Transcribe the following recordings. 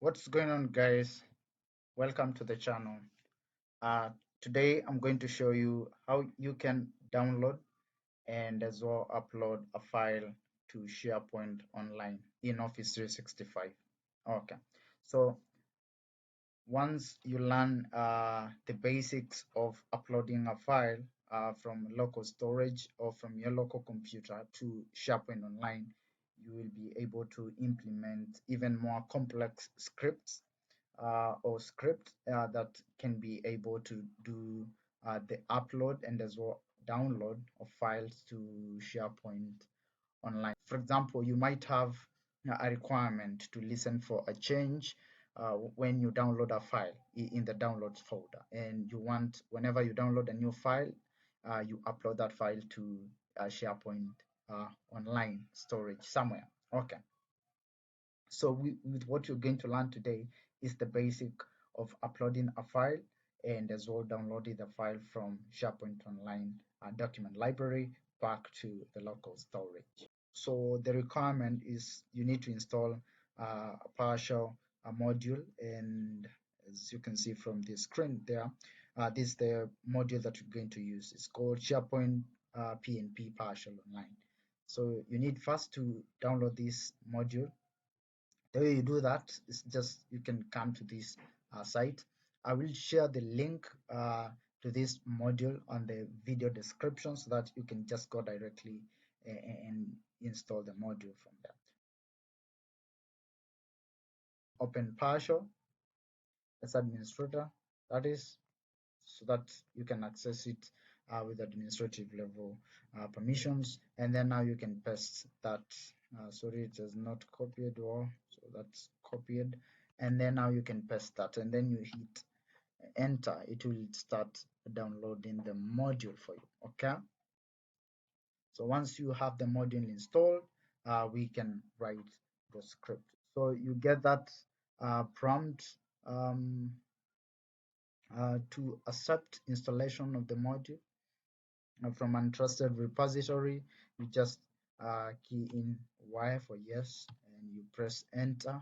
What's going on, guys? Welcome to the channel. uh, Today I'm going to show you how you can download and as well upload a file to SharePoint Online in Office 365. Okay, so once you learn the basics of uploading a file from local storage or from your local computer to SharePoint Online, you will be able to implement even more complex scripts or script that can be able to do the upload and as well download of files to SharePoint Online. For example, you might have a requirement to listen for a change when you download a file in the downloads folder, and you want whenever you download a new file, you upload that file to SharePoint Online storage somewhere. Okay. So with what you're going to learn today is the basic of uploading a file and as well downloading the file from SharePoint Online document library back to the local storage. So the requirement is you need to install a PowerShell module, and as you can see from the screen there, this is the module that you're going to use. It's called SharePoint PNP PowerShell Online. So you need first to download this module. The way you do that is just you can come to this site. I will share the link to this module on the video description so that you can just go directly and install the module from there. Open PowerShell as administrator, that is, so that you can access it with administrative level permissions, and then now you can paste that. Sorry, it is not copied well, so that's copied, and then now you can paste that, and then you hit enter. It will start downloading the module for you. Okay, so once you have the module installed, we can write the script. So you get that prompt to accept installation of the module from untrusted repository. You just key in Y for yes, and you press enter,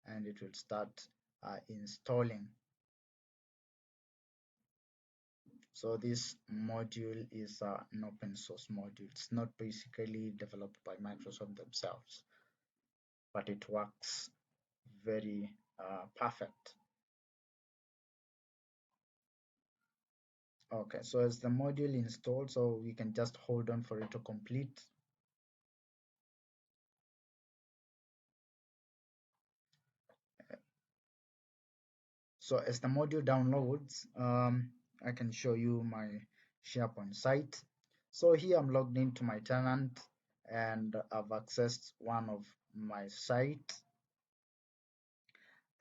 and it will start installing. So this module is an open source module. It's not basically developed by Microsoft themselves, but it works very perfect. Okay, so as the module installed, so we can just hold on for it to complete. So as the module downloads, I can show you my SharePoint site. So here I'm logged into my tenant and I've accessed one of my site.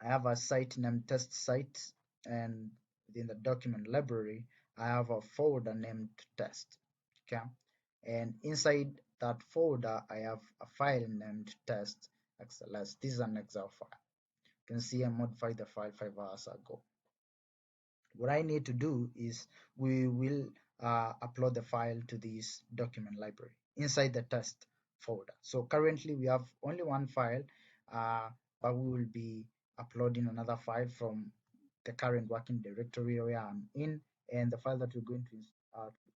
I have a site named test site, and within the document library, I have a folder named test. Okay, and inside that folder, I have a file named test XLS. This is an Excel file. You can see I modified the file 5 hours ago. What I need to do is we will upload the file to this document library inside the test folder. So currently we have only one file, but we will be uploading another file from the current working directory where I'm in, and the file that we're going to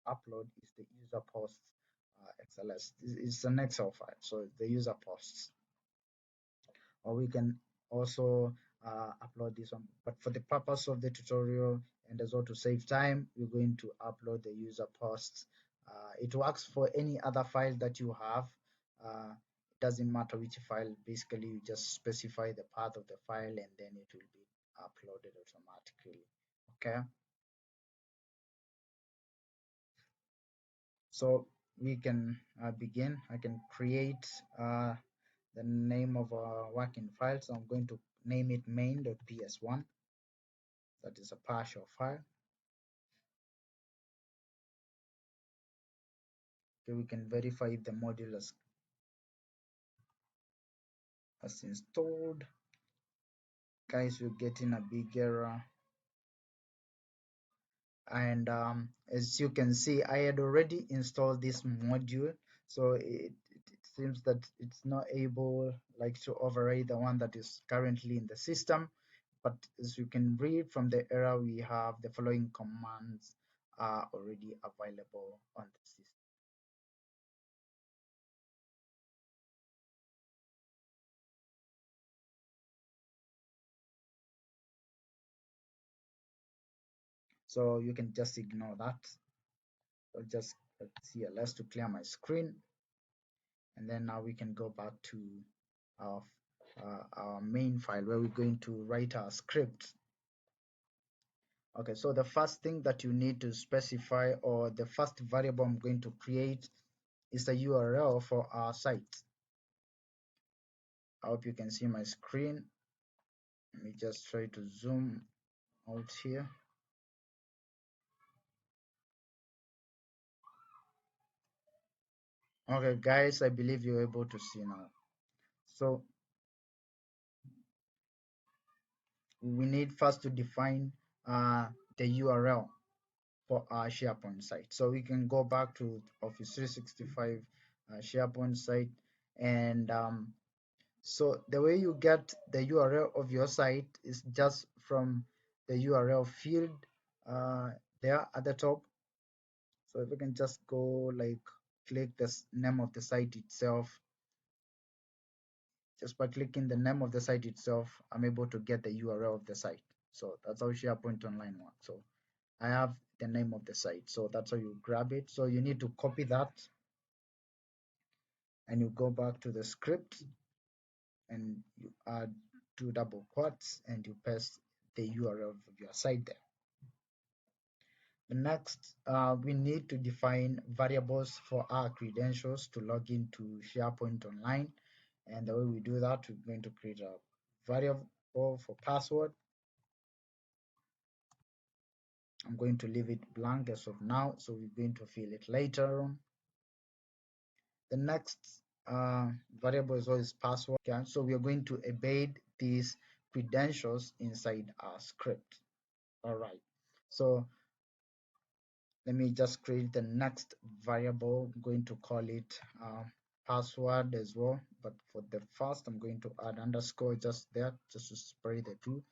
upload is the user posts XLS. It's an Excel file, so the user posts, or we can also upload this one, but for the purpose of the tutorial and as well to save time, we're going to upload the user posts. It works for any other file that you have. It doesn't matter which file. Basically, you just specify the path of the file and then it will be uploaded automatically. Okay, so we can begin. I can create the name of a working file, so I'm going to name it main.ps1. That is a PowerShell file. Okay, we can verify if the module has installed. Guys, we're getting a big error, and as you can see, I had already installed this module, so it seems that it's not able like to override the one that is currently in the system. But as you can read from the error, we have the following commands are already available on the system. So you can just ignore that. So just see a less to clear my screen. And then now we can go back to our, our main file where we're going to write our script. Okay, so the first thing that you need to specify, or the first variable I'm going to create, is the URL for our site. I hope you can see my screen. Let me just try to zoom out here. Okay, guys, I believe you're able to see now. So we need first to define the URL for our SharePoint site. So we can go back to Office 365 SharePoint site, and so the way you get the URL of your site is just from the URL field there at the top. So if we can just go like click the name of the site itself, just by clicking the name of the site itself, I'm able to get the URL of the site. So that's how SharePoint Online works. So I have the name of the site, so that's how you grab it. So you need to copy that, and you go back to the script, and you add two double quotes, and you paste the URL of your site there. The next, we need to define variables for our credentials to log into SharePoint Online. And the way we do that, we're going to create a variable for password. I'm going to leave it blank as of now, so we're going to fill it later on. The next variable is always password. Okay, so we are going to embed these credentials inside our script. All right, so let me just create the next variable. I'm going to call it password as well, but for the first I'm going to add underscore just there, just to separate the two.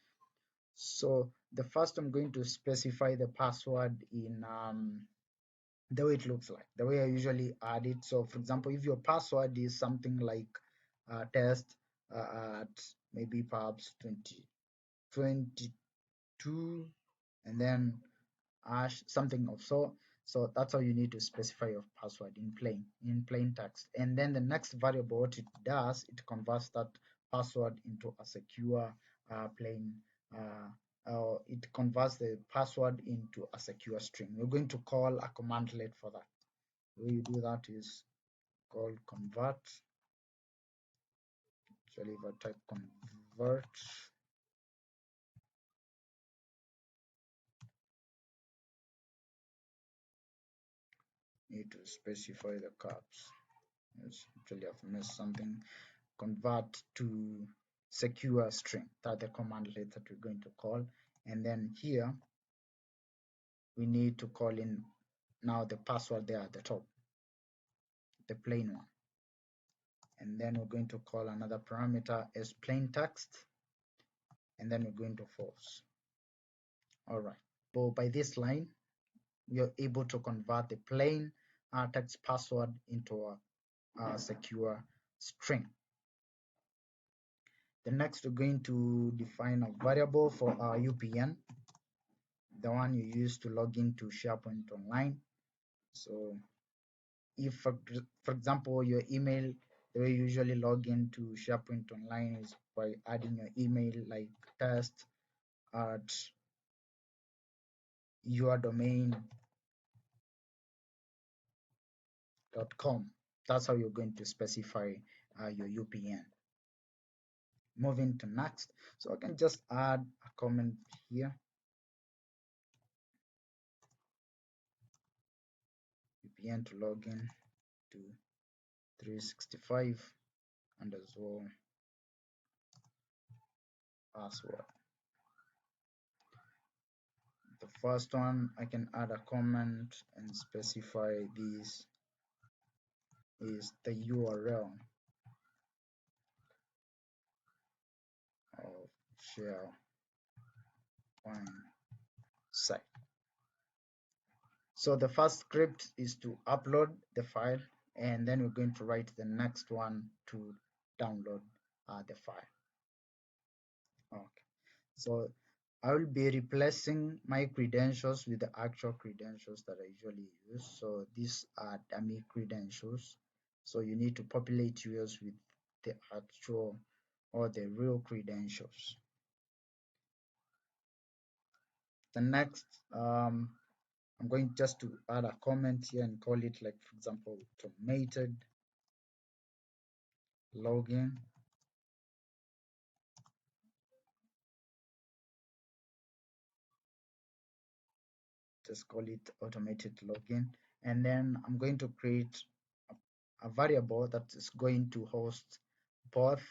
So the first I'm going to specify the password in the way it looks like, the way I usually add it. So for example, if your password is something like test at maybe perhaps 2022, and then something of so that's how you need to specify your password in plain text. And then the next variable, what it does, it converts that password into a secure plain it converts the password into a secure string. We're going to call a commandlet for that. The way you do that is called convert. Actually, if I type convert, need to specify the caps. Yes, actually I've missed something. Convert to secure string. That's the commandlet that we're going to call. And then here we need to call in now the password there at the top, the plain one. And then we're going to call another parameter as plain text, and then we're going to false. All right. So by this line, we are able to convert the plain text password into a secure string. The next, we're going to define a variable for our UPN, the one you use to log into SharePoint Online. So if, for example, your email, the way you usually log into SharePoint Online is by adding your email like test at yourdomain.com. That's how you're going to specify your UPN. Moving to next, so I can just add a comment here, VPN to log in to 365, and as well password. The first one, I can add a comment and specify these is the URL of SharePoint site. So the first script is to upload the file, and then we're going to write the next one to download the file. Okay, so I will be replacing my credentials with the actual credentials that I usually use. So these are dummy credentials. So you need to populate yours with the actual or the real credentials. The next, I'm going just to add a comment here and call it, like, for example, automated login. Just call it automated login. And then I'm going to create a variable that is going to host both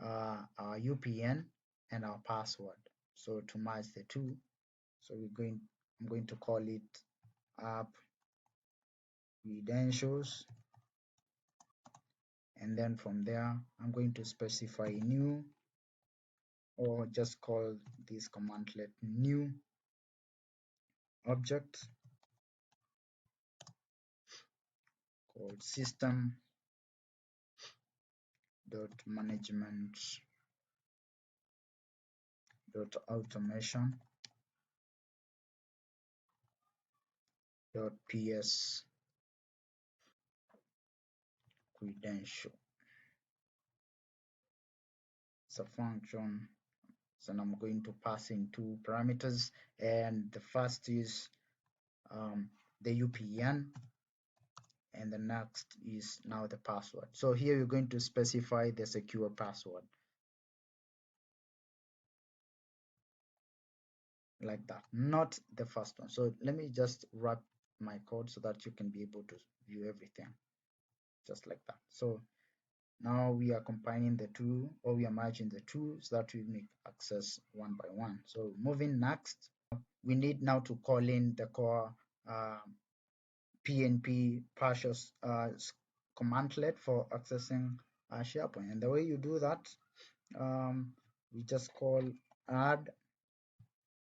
our UPN and our password. So to match the two, so I'm going to call it app credentials, and then from there I'm going to specify new, or just call this commandlet new object called system dot management dot automation dot ps credential. It's a function, so I'm going to pass in two parameters, and the first is the UPN, and the next is now the password. So here you're going to specify the secure password like that, not the first one. So let me just wrap my code so that you can be able to view everything just like that. So now we are combining the two, or we are merging the two, so that we make access one by one. So moving next, we need now to call in the core PNP PowerShell commandlet for accessing SharePoint. And the way you do that, we just call add.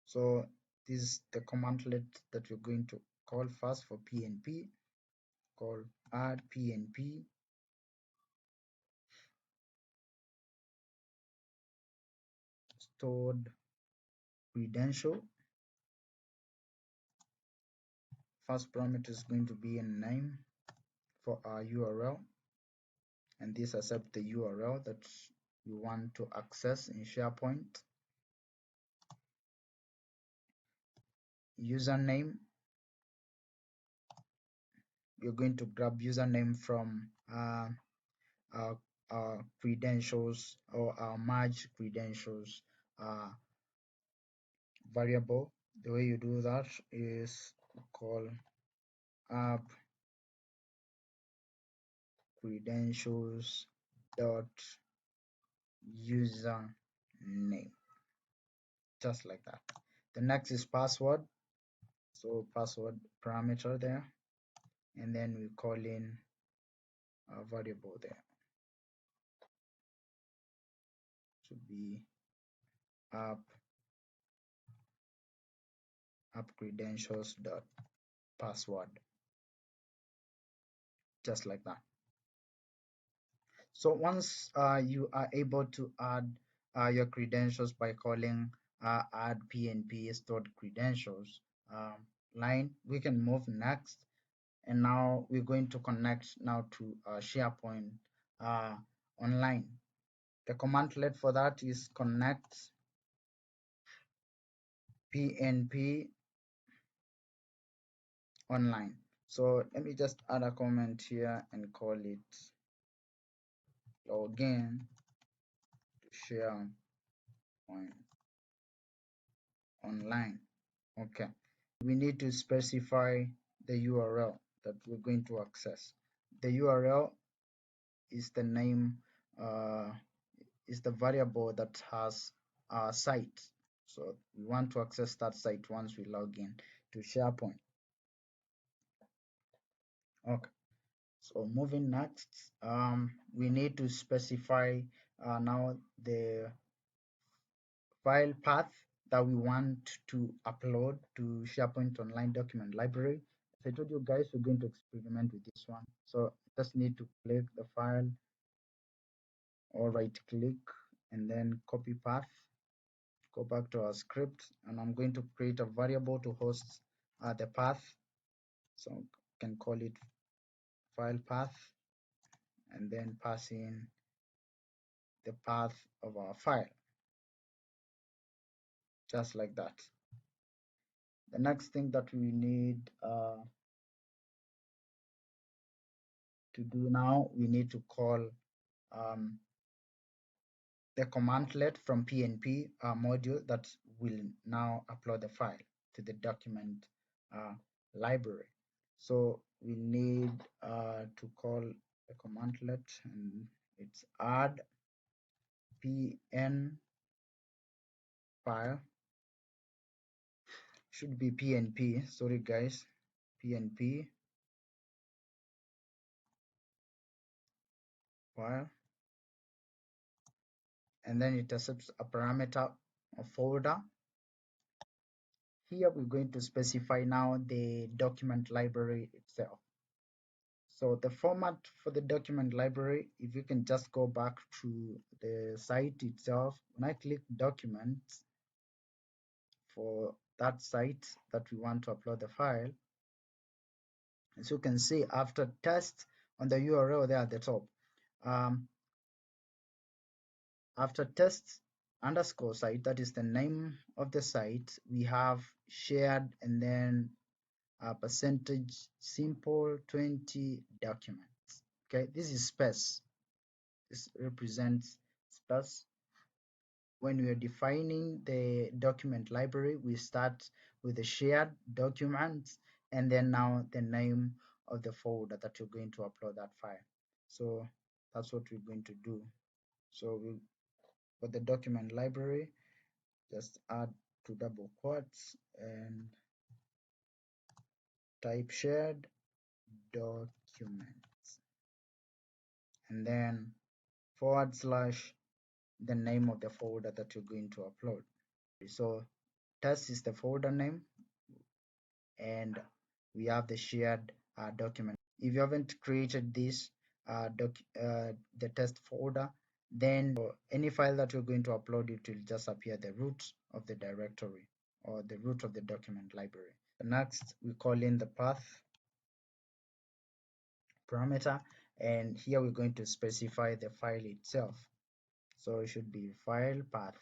So this is the commandlet that you're going to call first for PNP. Call add PNP stored credential. First parameter is going to be a name for our URL, and this accept the URL that you want to access in SharePoint. Username, you're going to grab username from our credentials, or our merge credentials variable. The way you do that is call app credentials dot username, just like that. The next is password, so password parameter there, and then we call in a variable there to be app credentials dot password, just like that. So once you are able to add your credentials by calling add PNP stored credentials line, we can move next. And now we're going to connect now to SharePoint online. The commandlet for that is connect PNP online. So let me just add a comment here and call it login to SharePoint online. Okay, we need to specify the URL that we're going to access. The URL is the name, is the variable that has a site. So we want to access that site once we log in to SharePoint. Okay, So moving next, we need to specify now the file path that we want to upload to SharePoint Online Document Library. As I told you guys, we're going to experiment with this one. So just need to click the file or right click and then copy path, go back to our script, and I'm going to create a variable to host the path. So I can call it file path and then pass in the path of our file, just like that. The next thing that we need to do now, we need to call um, the commandlet from PNP module that will now upload the file to the document uh, library. So we need to call the commandlet, and it's add pn file, should be PNP, sorry guys, PNP file, and then it accepts a parameter of folder. Here we're going to specify now the document library itself. So the format for the document library, if you can just go back to the site itself, when I click documents for that site that we want to upload the file, as you can see after test on the URL there at the top, after test underscore site, that is the name of the site, we have shared and then percentage simple 20 documents. Okay, this is space. This represents space. When we are defining the document library, we start with the shared documents and then now the name of the folder that you're going to upload that file. So that's what we're going to do. So we, for the document library, just add two double quotes and type shared documents and then forward slash the name of the folder that you're going to upload. So test is the folder name and we have the shared document. If you haven't created this the test folder, then for any file that you're going to upload, it will just appear the root of the directory or the root of the document library. Next, we call in the path parameter, and here we're going to specify the file itself. So it should be file path,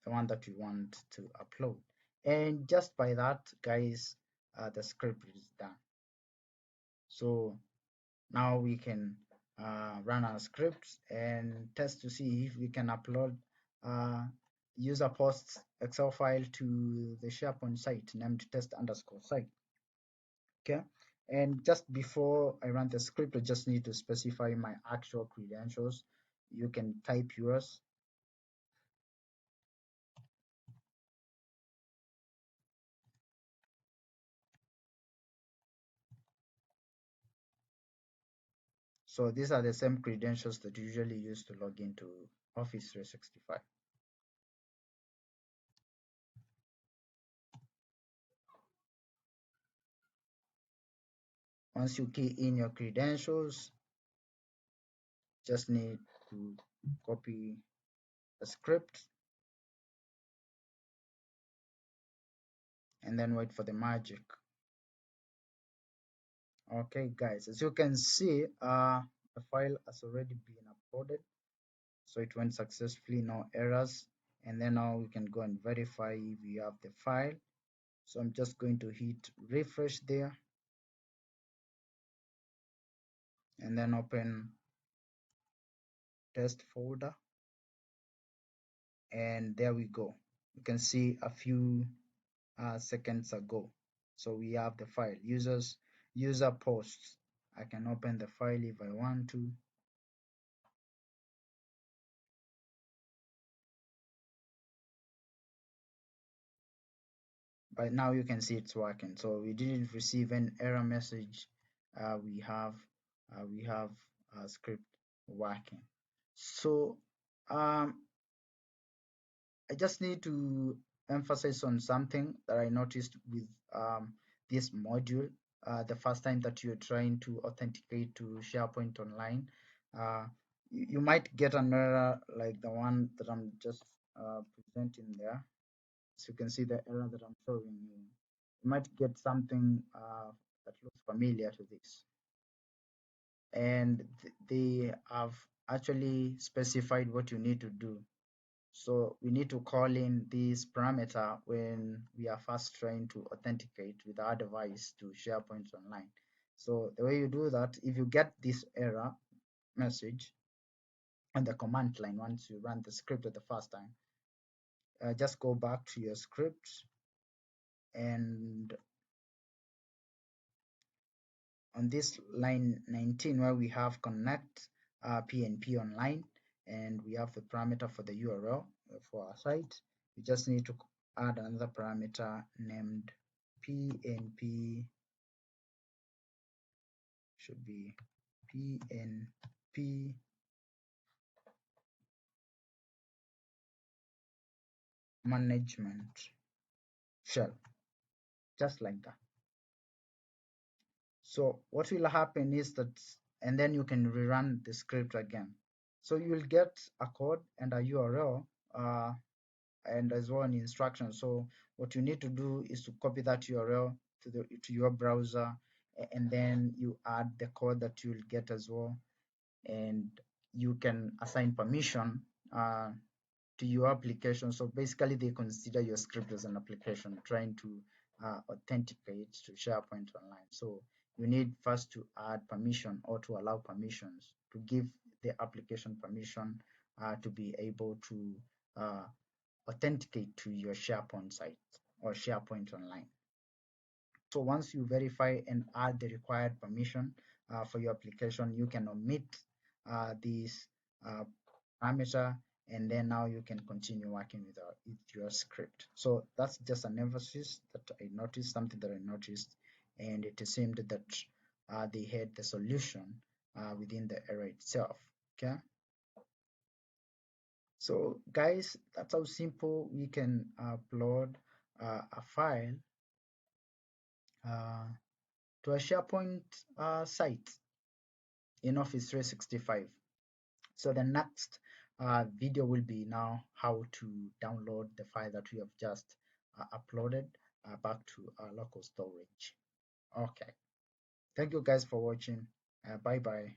the one that we want to upload. And just by that, guys, the script is done. So now we can run our scripts and test to see if we can upload user posts Excel file to the SharePoint site named test underscore site. Okay, and just before I run the script, I just need to specify my actual credentials. You can type yours. So these are the same credentials that you usually use to log into Office 365. Once you key in your credentials, just need to copy the script and then wait for the magic. Okay guys, as you can see, the file has already been uploaded, so it went successfully, no errors. And then now we can go and verify if we have the file. So I'm just going to hit refresh there and then open test folder, and there we go. You can see a few seconds ago, so we have the file user posts. I can open the file if I want to. But now you can see it's working, so we didn't receive an error message we have a script working. So I just need to emphasize on something that I noticed with this module. The first time that you're trying to authenticate to SharePoint Online, you might get an error like the one that I'm just presenting there. So you can see the error that I'm showing you. You might get something that looks familiar to this. And they have actually specified what you need to do. So we need to call in this parameter when we are first trying to authenticate with our device to SharePoint Online. So the way you do that, if you get this error message on the command line once you run the script the first time, just go back to your script, and on this line 19 where we have connect PNP online, and we have the parameter for the URL for our site, we just need to add another parameter named PNP, should be PNP management shell, just like that. So what will happen is that, and then you can rerun the script again. So you will get a code and a URL and as well an instruction. So what you need to do is to copy that URL to your browser, and then you add the code that you'll get as well, and you can assign permission to your application. So basically, they consider your script as an application trying to authenticate to SharePoint Online. So you need first to add permission or to allow permissions to give the application permission to be able to authenticate to your SharePoint site or SharePoint Online. So once you verify and add the required permission for your application, you can omit this parameter, and then now you can continue working with your script. So that's just an emphasis that I noticed, something that I noticed, and it seemed that they had the solution within the error itself. Okay. So guys, that's how simple we can upload a file to a SharePoint site in Office 365. So the next video will be now how to download the file that we have just uploaded back to our local storage. Okay. Thank you guys for watching. Bye bye.